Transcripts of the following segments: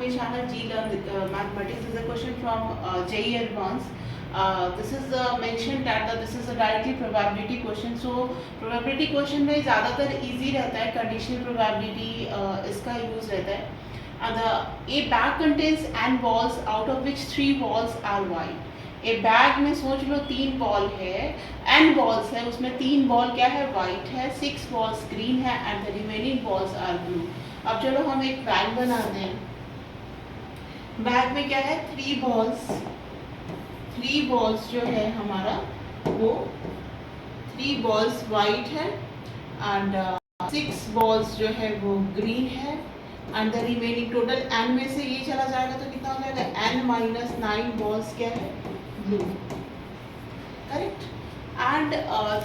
to my channel G Learn Mathematics. This is a question from JEE Advanced. This is mentioned that this is a directly probability question. So probability question में ज़्यादातर easy रहता है, conditional probability इसका use रहता है. And a bag contains n balls out of which 3 balls are white. A bag में सोच लो 3 बॉल है, n बॉल्स है, उसमें 3 बॉल क्या है, वाइट है, 6 बॉल्स ग्रीन है and the remaining balls are blue. अब चलो हम एक बैग बनाते हैं. बैग में क्या है, 3 बॉल्स जो है हमारा वो 3 बॉल्स वाइट है एंड 6 बॉल्स जो है वो ग्रीन है and the remaining total n में से ये चला जाएगा तो कितना हो जाएगा, n माइनस 9 बॉल्स क्या है, blue. Correct. And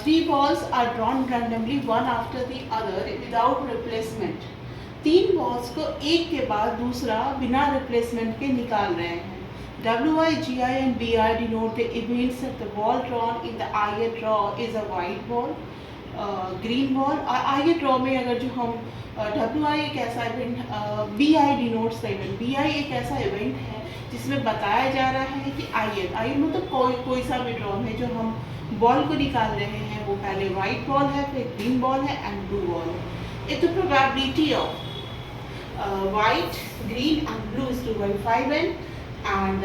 3 balls are drawn randomly one after the other without replacement. 3 balls को एक के बाद दूसरा बिना replacement के निकाल रहे हैं. WI, GI and BI denote the events that the ball drawn in the ith draw is a white ball, green ball. ith draw में अगर जो हम WI एक ऐसा event, BI denotes the event. BI एक ऐसा इवेंट है जिसमें बताया जा रहा है कि ith मतलब कोई सा भी ड्रॉ है जो हम बॉल को निकाल रहे हैं वो पहले वाइट बॉल है, फिर ग्रीन बॉल है एंड ब्लू बॉल है. If the probability of white, green and blue is 2/5n and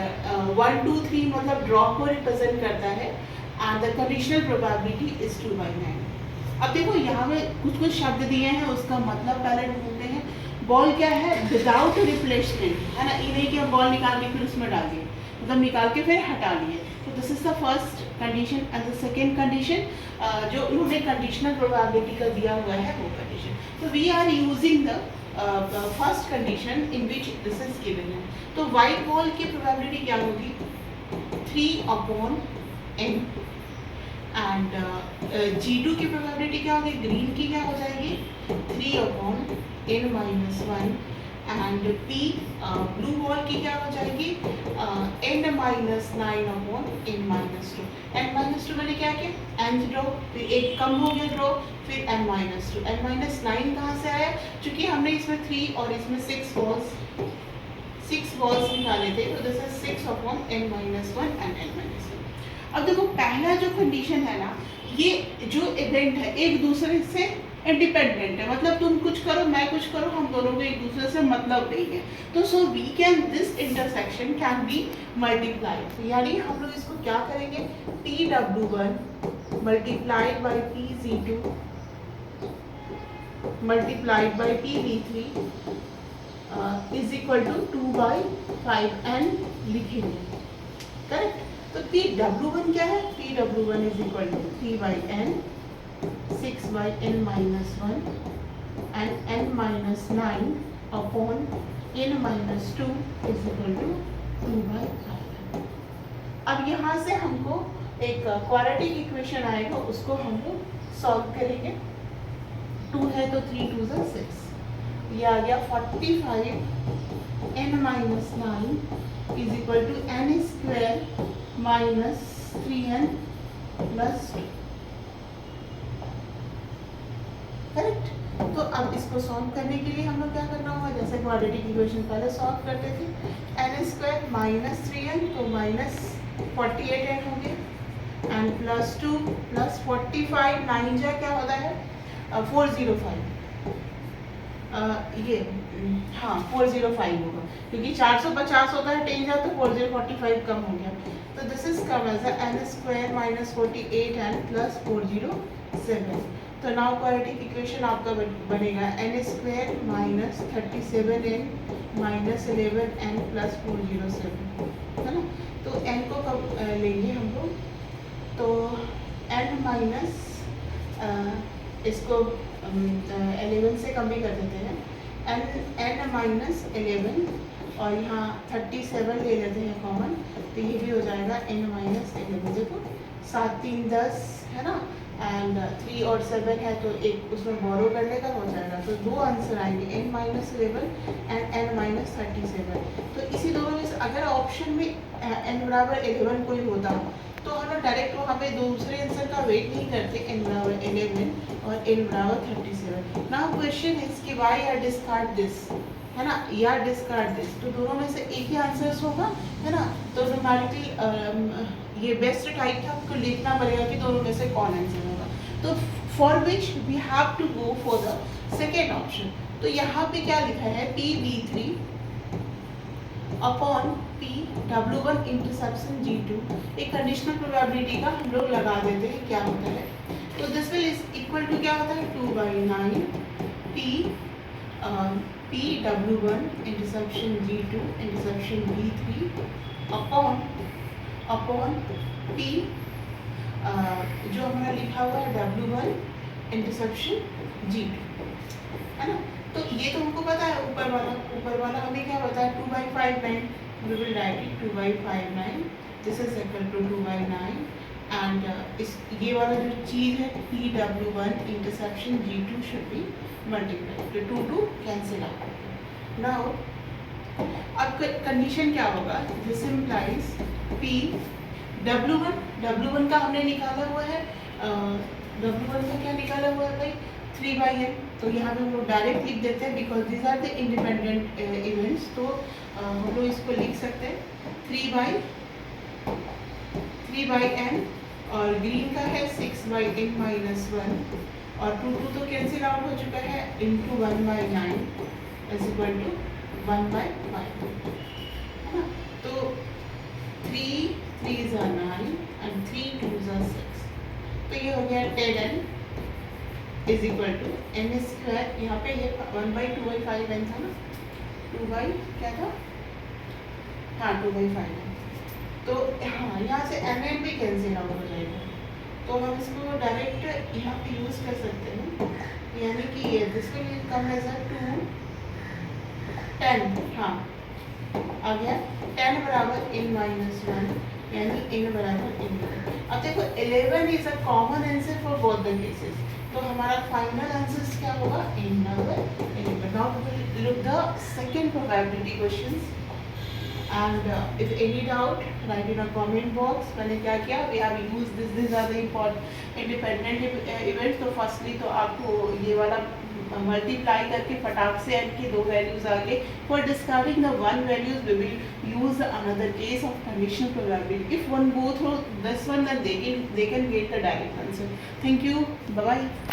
1 2 3 मतलब ड्रॉ को रिप्रेजेंट करता है and the conditional probability is 2/9. अब देखो यहाँ पे कुछ शब्द दिए हैं, उसका मतलब पहले ढूंढते हैं. बॉल क्या है, विदाउट रिप्लेसमेंट है ना, ये नहीं कि हम बॉल निकाल के फिर उसमें डाल दिए, मतलब निकाल के फिर हटा लिए. तो this is the first condition and the second condition जो उन्होंने कंडीशनल प्रोबेबिलिटी का दिया हुआ है वो कंडीशन. तो we are using the first condition in which this is given है. तो वाइट बॉल की प्रोबेबिलिटी क्या होगी, 3/n एंड G2 की प्रोबेबिलिटी क्या होगी, ग्रीन की क्या हो जाएगी, 3/n minus 1 and P blue ball की क्या हो जाएगी, n minus 9/n minus 2. n minus 2 मैंने क्या किया, nth ड्रॉ, फिर एक कम हो गया ड्रॉ, फिर n minus 2. n minus 9 कहाँ से आया, क्योंकि हमने इसमें 3 और इसमें 6 बॉल्स निकाले थे. तो this is 6/n minus 1 and n minus 2. अब देखो पहला जो कंडीशन है ना, ये जो इवेंट है एक दूसरे से इंडिपेंडेंट है, मतलब तुम कुछ करो मैं कुछ करो, हम दोनों को एक दूसरे से मतलब नहीं है. तो so we can this intersection can be multiplied, यानी हम लोग इसको क्या करेंगे, PW1 multiplied by PZ2 multiplied by PV3 is equal to 2/5n लिखेंगे. करेक्ट. तो PW1 क्या है, PW1 इज इक्वल टू 3/n 6/n minus 1 and n minus 9 upon n minus 2 is equal to 2/5. अब यहाँ से हमको एक क्वाड्रेटिक इक्वेशन आएगा, उसको हम लोग सॉल्व करेंगे. 2 है तो 3 2 is 6, ये आ गया 45 n minus 9 is equal to n square minus 3n plus 2. Correct. तो अब इसको सॉल्व करने के लिए हम लोग क्या करना होगा, जैसे क्वाड्रेटिक इक्वेशन पहले सॉल्व करते थे, n स्क्वायर माइनस 3n तो माइनस 48n हो गया एंड प्लस 2 प्लस 45 9 जा क्या होता है 405, ये हाँ 405 होगा, क्योंकि 450 होता है 10 जा तो 4045 कम हो गया. तो this is come as n square minus 48n plus 407. तो नाउ क्वाड्रेटिक इक्वेशन आपका बनेगा n square minus 37n minus 11n plus 407, है ना. तो n को कब लेंगे हम लोग, तो n माइनस इसको 11 से कम भी कर देते हैं, n माइनस 11 और यहाँ 37 ले लेते हैं कॉमन, तो ये भी हो जाएगा n माइनस 11. देखो 7 3 10 है ना, एंड 3 और 7 है तो एक उसमें बोरो करने का हो जाएगा. तो दो आंसर आएंगे, n minus 11 and n minus 37. तो इसी दोनों में से अगर ऑप्शन में n बराबर 11 कोई होता तो हम लोग डायरेक्ट वहाँ पे दूसरे आंसर का वेट नहीं करते, n बराबर 11 और n बराबर 37. नाउ क्वेश्चन इज कि व्हाई आई डिस्कार्ड दिस, है ना, या डिस्कार्ड दिस, तो दोनों में से एक ही आंसर्स होगा, है ना। तो नॉर्मली ये बेस्ट टाइप था, आपको लिखना पड़ेगा कि दोनों में से कौन आंसर होगा। तो for which we have to go for the second option. तो यहाँ पे क्या लिखा है, PV3 upon PW1 interception G2, एक कंडीशनल प्रोबेबिलिटी का हम लोग लगा देते हैं क्या होता है। तो this will is equal to क्या होता है, 2/9 PW1 interception G2 interception V3 upon P जो हमारा लिखा हुआ है W1 इंटरसेप्शन G2, है ना। तो ये तो हमको पता है, ऊपर वाला हमें क्या पता है, 2/59, we will write it 2/59, this is equal to 2/9 and इस ये वाला जो चीज़ है PW1 interception G2 should be multiplied, तो 2 कैंसिल आउट। नाउ अब कंडीशन क्या होगा, दिस इम्प्लाइज W1 का हमने निकाला हुआ है, W1 का क्या निकाला हुआ है भाई, 3/n, तो यहाँ पे हम लोग डायरेक्ट लिख देते हैं because these are the independent events. तो हम लोग इसको लिख सकते हैं 3/n, और ग्रीन का है 6/n-1, और 2 तो कैंसिल आउट हो चुका है, इंटू 1/9 इज इक्वल टू 1/5, है ना। तो 3 3s are 9 and 3 2s are 6, तो ये हो गया 10n is equal to n square, यहाँ पे ये 1/2/5n था ना, 2 क्या था, हाँ 2/5n, तो हाँ यहाँ से n भी कैंसिल आउट हो जाएगा, तो हम इसको डायरेक्ट यहाँ पे यूज़ कर सकते हैं, यानी कि ये this will come as a 2 10, हाँ आ गया 10 बराबर n-1, यानी n बराबर n। अब देखो 11 is a common answer for both the cases, तो हमारा फाइनल आंसर क्या होगा, n बराबर 11। Now we will look the second probability questions and if any doubt write in a comment box। मैंने क्या किया, we have used this, these are the important independent events। तो firstly तो आपको ये वाला मल्टीप्लाई करके फटाक से n की 2 वैल्यूज आ गए। For discarding the 1 values we will use another case of conditional probability। if one go through this one then they can get the direct answer। thank you, bye bye।